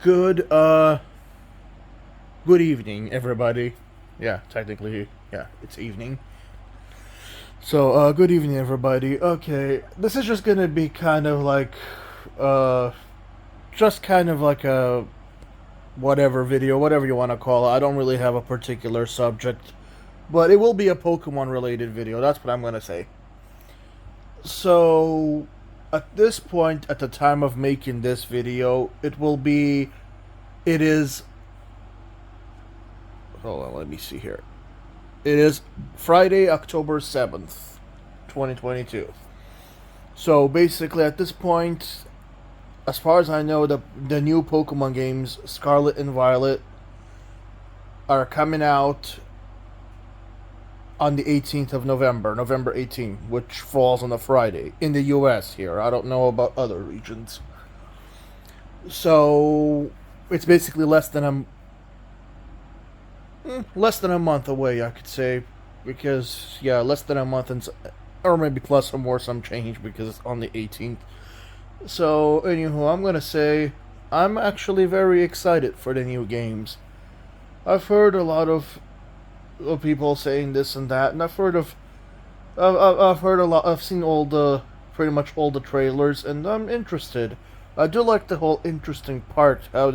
Good, good evening, everybody. Yeah, technically, yeah, it's evening. So, good evening, everybody. Okay, this is just gonna be kind of like, uh, just kind of like a whatever video, whatever you want to call it. I don't really have a particular subject, but it will be a Pokemon related video. That's what I'm gonna say. So, at this point, at the time of making this video, it is, hold on, let me see here. It is Friday, October 7th, 2022. So basically, at this point, as far as I know, the new Pokemon games, Scarlet and Violet, are coming out on the 18th of November, November 18th, which falls on a Friday in the US here. I don't know about other regions. So it's basically less than a month away, I could say, because yeah, less than a month or maybe plus or more some change because it's on the 18th. So, anywho, I'm gonna say I'm actually very excited for the new games. I've heard a lot of people saying this and that, and I've heard a lot. I've seen all the pretty much all the trailers, and I'm interested. I do like the whole interesting part how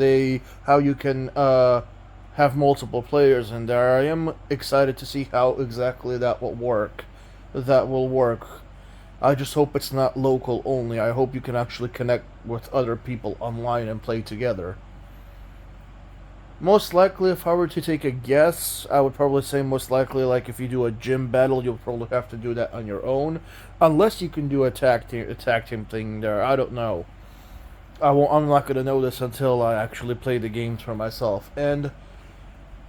you can have multiple players in there. I am excited to see how exactly that will work. That will work. I just hope it's not local only. I hope you can actually connect with other people online and play together. Most likely, if I were to take a guess, I would probably say most likely, like if you do a gym battle, you'll probably have to do that on your own, unless you can do a tag team thing there. I don't know. I won't. I'm not gonna know this until I actually play the games for myself. And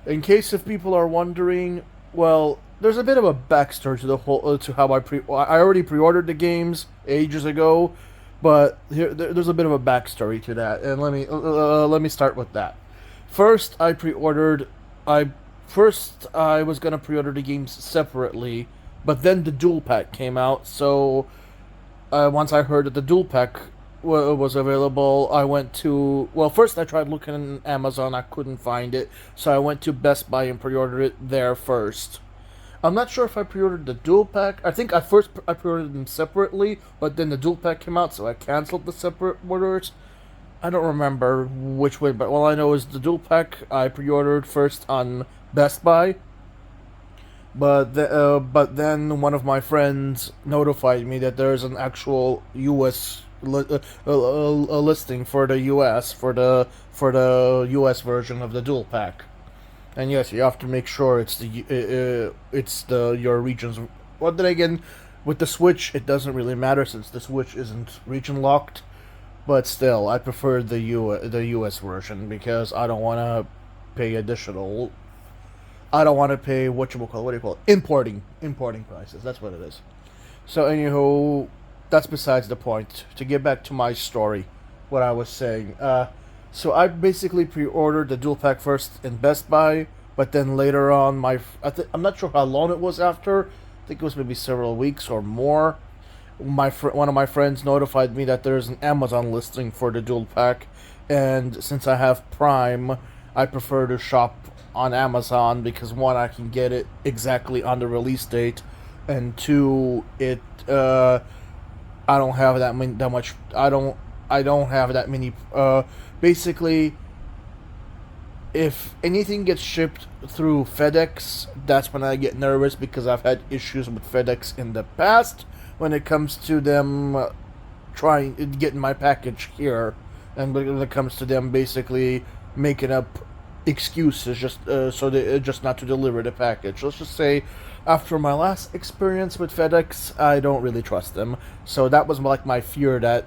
in case if people are wondering, well, there's a bit of a backstory to the whole to how I already pre-ordered the games ages ago, but there's a bit of a backstory to that, and let me start with that. First, I I was gonna pre-order the games separately, but then the dual pack came out. So once I heard that the dual pack was available, I went to, well, first I tried looking on Amazon. I couldn't find it, so I went to Best Buy and pre-ordered it there first. I'm not sure if I pre-ordered the dual pack. I think I pre-ordered them separately, but then the dual pack came out, so I canceled the separate orders. I don't remember which way, but all I know is the dual pack I pre-ordered first on Best Buy, but then one of my friends notified me that there's an actual U.S. Listing for the U.S. For the U.S. version of the dual pack. And yes, you have to make sure it's the your region's. Well, then again, with the Switch, it doesn't really matter since the Switch isn't region locked. But still, I prefer the U.S. version because I don't want to pay additional. I don't want to pay what do you call it? Importing prices. That's what it is. So anywho, that's besides the point. To get back to my story, what I was saying. So I basically pre-ordered the dual pack first in Best Buy, but then later on, I'm not sure how long it was after. I think it was maybe several weeks or more. One of my friends notified me that there's an Amazon listing for the dual pack, and since I have Prime, I prefer to shop on Amazon because one, I can get it exactly on the release date, and two, I don't have that much. I don't have that many. Basically, if anything gets shipped through FedEx, that's when I get nervous because I've had issues with FedEx in the past when it comes to them trying getting my package here, and when it comes to them basically making up excuses just not to deliver the package. Let's just say, after my last experience with FedEx, I don't really trust them. So that was like my fear that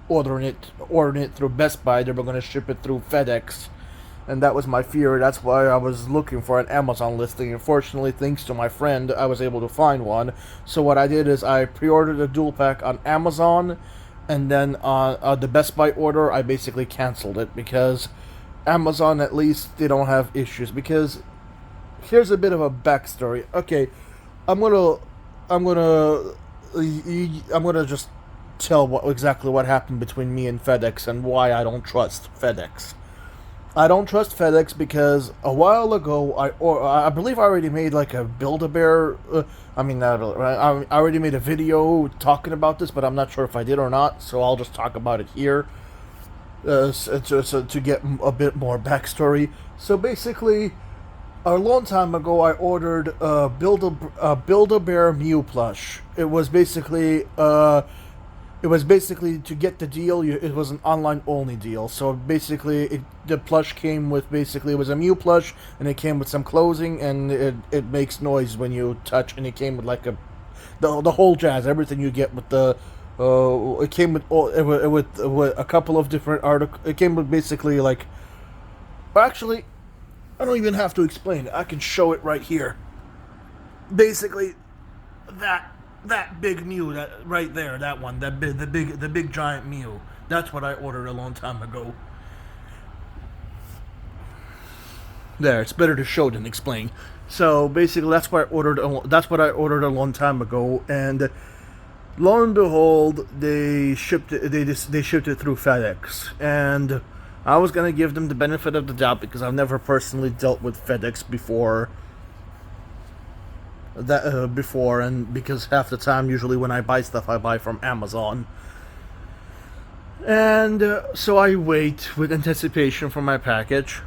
ordering it through Best Buy, they were going to ship it through FedEx, and that was my fear. That's why I was looking for an Amazon listing. Unfortunately, thanks to my friend, I was able to find one. So what I did is I pre-ordered a dual pack on Amazon, and then on the Best Buy order, I basically canceled it because Amazon, at least, they don't have issues. Because here's a bit of a backstory. Okay, I'm gonna, I'm gonna, I'm gonna just tell exactly what happened between me and FedEx and why I don't trust FedEx. I don't trust FedEx because a while ago I believe I already made like a Build-A-Bear. I mean, I already made a video talking about this, but I'm not sure if I did or not. So I'll just talk about it here. To get a bit more backstory. So basically, a long time ago, I ordered Build-A-Bear Mew plush. It was basically to get the deal. It was an online only deal. So basically, the plush came with basically it was a Mew plush, and it came with some clothing, and it makes noise when you touch, and it came with like the whole jazz, everything you get with the. It came with with a couple of different articles. It came with basically like. Actually, I don't even have to explain it. I can show it right here. Basically, that big Mew, that right there, that one, the big giant Mew. That's what I ordered a long time ago. There, it's better to show than explain. So basically, that's what I ordered. That's what I ordered a long time ago, and lo and behold, they shipped it. They shipped it through FedEx, and I was gonna give them the benefit of the doubt because I've never personally dealt with FedEx before. Before, and because half the time, usually when I buy stuff, I buy from Amazon. And so I wait with anticipation for my package.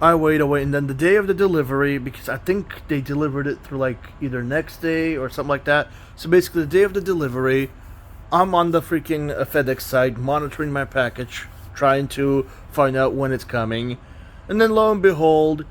I wait, and then the day of the delivery, because I think they delivered it through like either next day or something like that. So basically, the day of the delivery, I'm on the freaking FedEx site monitoring my package, trying to find out when it's coming. And then lo and behold,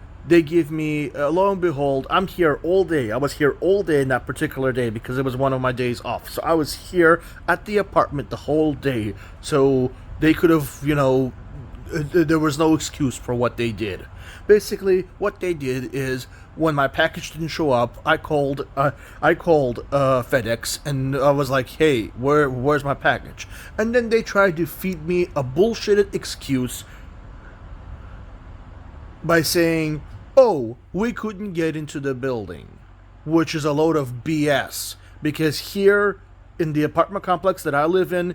I'm here all day. I was here all day in that particular day because it was one of my days off. So I was here at the apartment the whole day. So they could have, there was no excuse for what they did. Basically, what they did is when my package didn't show up, I called FedEx and I was like, "Hey, where's my package?" And then they tried to feed me a bullshitted excuse by saying, "Oh, we couldn't get into the building," which is a load of BS. Because here in the apartment complex that I live in,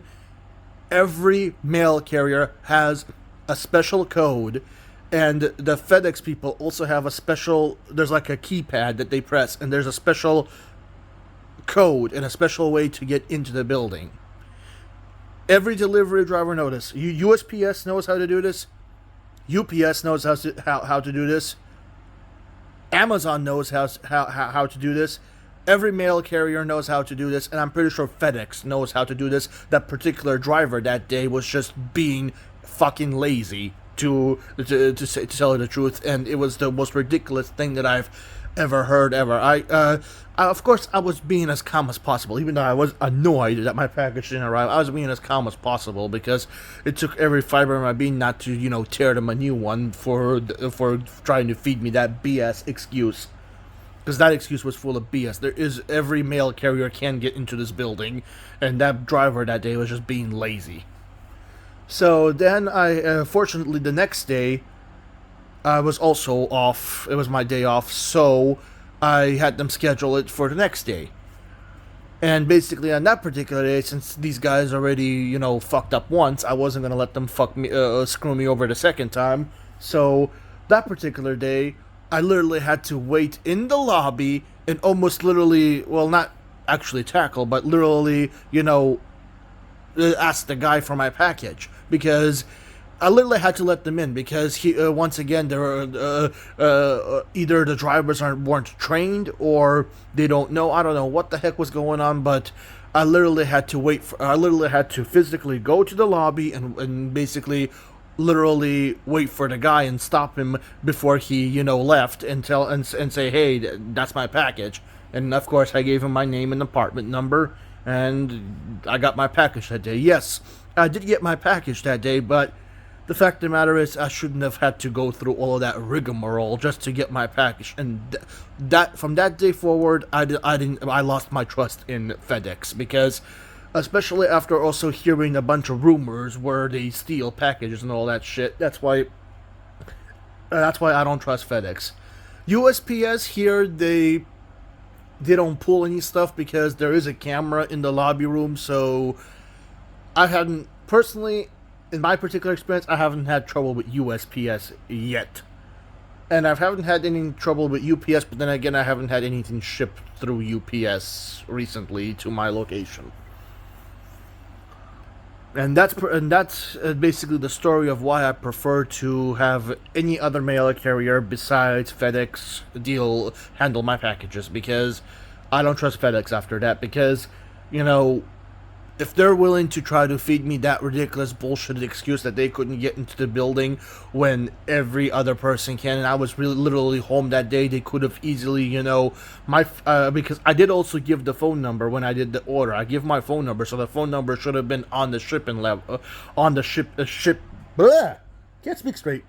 every mail carrier has a special code, and the FedEx people also have a special. There's like a keypad that they press, and there's a special code and a special way to get into the building. Every delivery driver knows this. USPS knows how to do this. UPS knows how to do this. Amazon knows how to do this. Every mail carrier knows how to do this, and I'm pretty sure FedEx knows how to do this. That particular driver that day was just being fucking lazy to tell you the truth, and it was the most ridiculous thing that I've ever heard ever. Of course, I was being as calm as possible, even though I was annoyed that my package didn't arrive. I was being as calm as possible because it took every fiber of my being not to, tear them a new one for trying to feed me that BS excuse. Because that excuse was full of BS. Every mail carrier can get into this building, and that driver that day was just being lazy. So then fortunately, the next day, I was also off. It was my day off, so I had them schedule it for the next day. And basically, on that particular day, since these guys already, fucked up once, I wasn't gonna let them screw me over the second time. So that particular day, I literally had to wait in the lobby and almost literally, well, not actually tackle, but literally, ask the guy for my package because I literally had to let them in because once again, there were either the drivers weren't trained or they don't know. I don't know what the heck was going on, but I literally had to I literally had to physically go to the lobby and basically literally wait for the guy and stop him before he left and say, "Hey, that's my package." And of course, I gave him my name and apartment number, and I got my package that day. Yes, I did get my package that day, but the fact of the matter is, I shouldn't have had to go through all of that rigmarole just to get my package. And that from that day forward, I lost my trust in FedEx because, especially after also hearing a bunch of rumors where they steal packages and all that shit. That's why I don't trust FedEx. USPS here, they don't pull any stuff because there is a camera in the lobby room. So I hadn't personally. in my particular experience, I haven't had trouble with USPS yet. And I haven't had any trouble with UPS, but then again, I haven't had anything shipped through UPS recently to my location. And that's basically the story of why I prefer to have any other mail carrier besides FedEx handle my packages, because I don't trust FedEx after that. Because, you know, if they're willing to try to feed me that ridiculous bullshit excuse that they couldn't get into the building when every other person can, and I was really literally home that day, they could have easily, because I did also give the phone number when I did the order. I give my phone number, so the phone number should have been on the shipping level, on the blah, can't speak straight,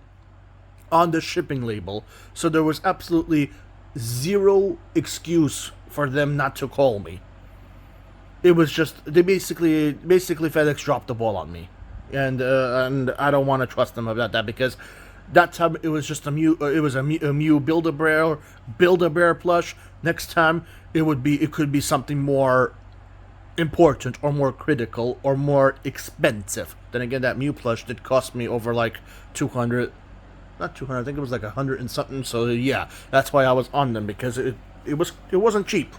on the shipping label. So there was absolutely zero excuse for them not to call me. It was just they basically FedEx dropped the ball on me, and I don't want to trust them about that, because that time it was just a Mew Build-A-Bear plush. Next time it could be something more important or more critical or more expensive. Then again, that Mew plush did cost me over like 200, not 200. I think it was like 100 and something. So yeah, that's why I was on them, because it wasn't cheap.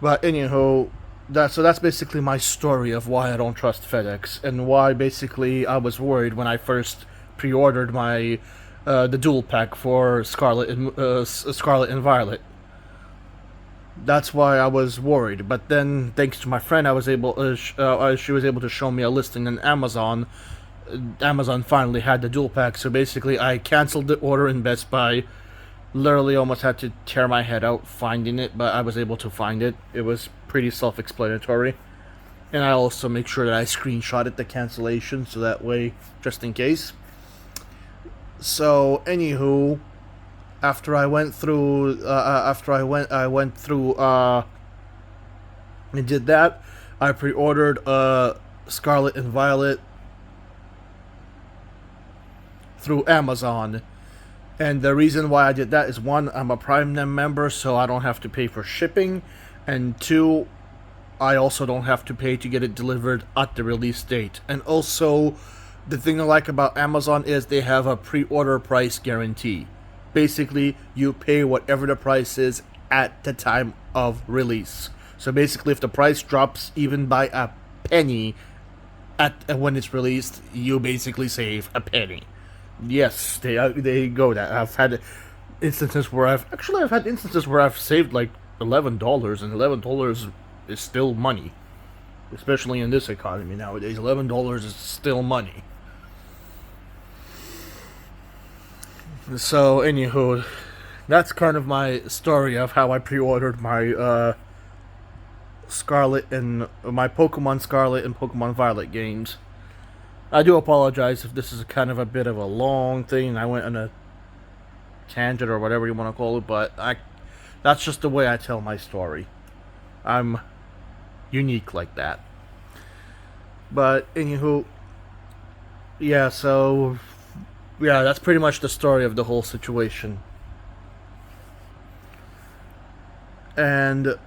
But anyhow, that's basically my story of why I don't trust FedEx, and why basically I was worried when I first pre-ordered my the dual pack for Scarlet and Violet. That's why I was worried. But then, thanks to my friend, she was able to show me a listing on Amazon. Amazon finally had the dual pack, so basically I canceled the order in Best Buy. Literally almost had to tear my head out finding it, but I was able to find it. It was pretty self-explanatory. And I also make sure that I screenshotted the cancellation, so that way, just in case. So, anywho, after I went through, and did that, I pre-ordered Scarlet and Violet through Amazon. And the reason why I did that is, one, I'm a Prime member, so I don't have to pay for shipping. And two, I also don't have to pay to get it delivered at the release date. And also, the thing I like about Amazon is they have a pre-order price guarantee. Basically, you pay whatever the price is at the time of release. So basically, if the price drops even by a penny when it's released, you basically save a penny. Yes, they go that. I've had instances where I've saved like $11, and $11 is still money, especially in this economy nowadays. $11 is still money. So, anywho, that's kind of my story of how I pre-ordered my my Pokemon Scarlet and Pokemon Violet games. I do apologize if this is kind of a bit of a long thing. I went on a tangent or whatever you want to call it, but that's just the way I tell my story. I'm unique like that. But anywho, yeah, so yeah, that's pretty much the story of the whole situation. And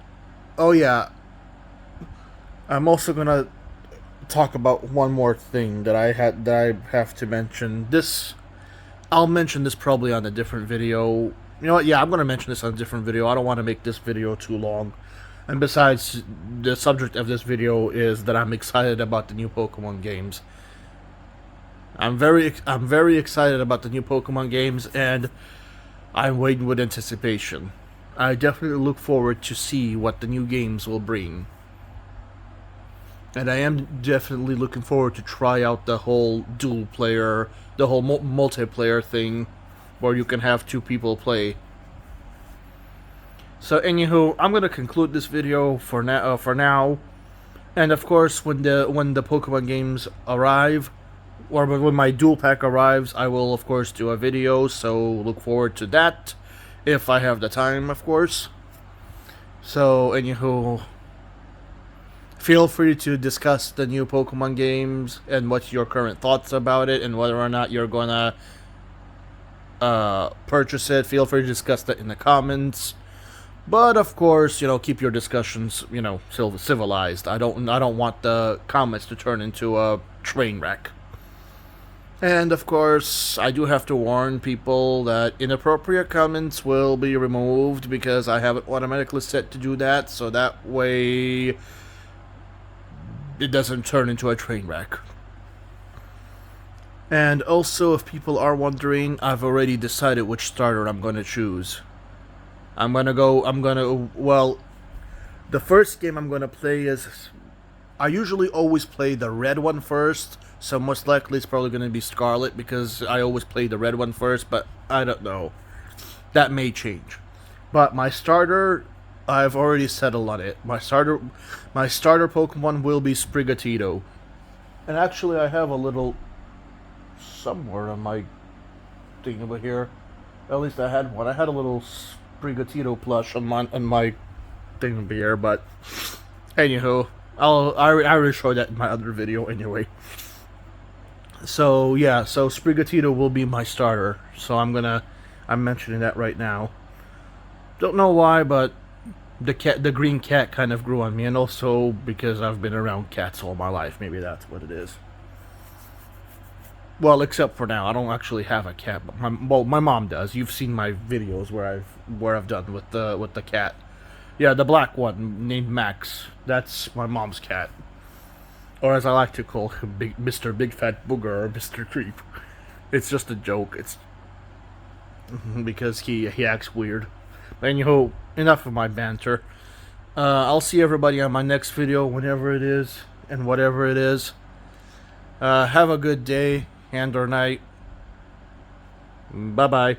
oh yeah, I'm also gonna talk about one more thing that I have to mention. I'll mention this probably on a different video. You know what? Yeah, I'm gonna mention this on a different video. I don't want to make this video too long. And besides, the subject of this video is that I'm excited about the new Pokemon games. I'm very excited about the new Pokemon games, and I'm waiting with anticipation. I definitely look forward to see what the new games will bring. And I am definitely looking forward to try out the whole multiplayer thing, where you can have two people play. So anywho, I'm gonna conclude this video for now. And of course, when the Pokemon games arrive, or when my dual pack arrives, I will of course do a video. So look forward to that, if I have the time, of course. So anywho, feel free to discuss the new Pokemon games and what's your current thoughts about it, and whether or not you're gonna purchase it. Feel free to discuss that in the comments. But of course, keep your discussions, civilized. I don't want the comments to turn into a train wreck. And of course, I do have to warn people that inappropriate comments will be removed because I have it automatically set to do that, so that way it doesn't turn into a train wreck. And also, if people are wondering, I've already decided which starter I'm going to choose. Well, the first game I'm going to play is, I usually always play the red one first, so most likely it's probably going to be Scarlet because I always play the red one first, but I don't know. That may change. But my starter, I've already settled on it. My starter Pokemon will be Sprigatito. And actually, I have a little somewhere on my thing over here. At least I had one. I had a little Sprigatito plush on my thing over here, but anywho, I already showed that in my other video anyway. So yeah, so Sprigatito will be my starter. So I'm mentioning that right now. Don't know why, but the green cat kind of grew on me, and also because I've been around cats all my life. Maybe that's what it is. Well, except for now, I don't actually have a cat. But my mom does. You've seen my videos where I've done with the cat. Yeah, the black one named Max. That's my mom's cat, or as I like to call him, Mr. Big Fat Booger or Mr. Creep. It's just a joke. It's because he acts weird. But anyhow, enough of my banter. I'll see everybody on my next video, whenever it is and whatever it is. Have a good day and or night. Bye bye.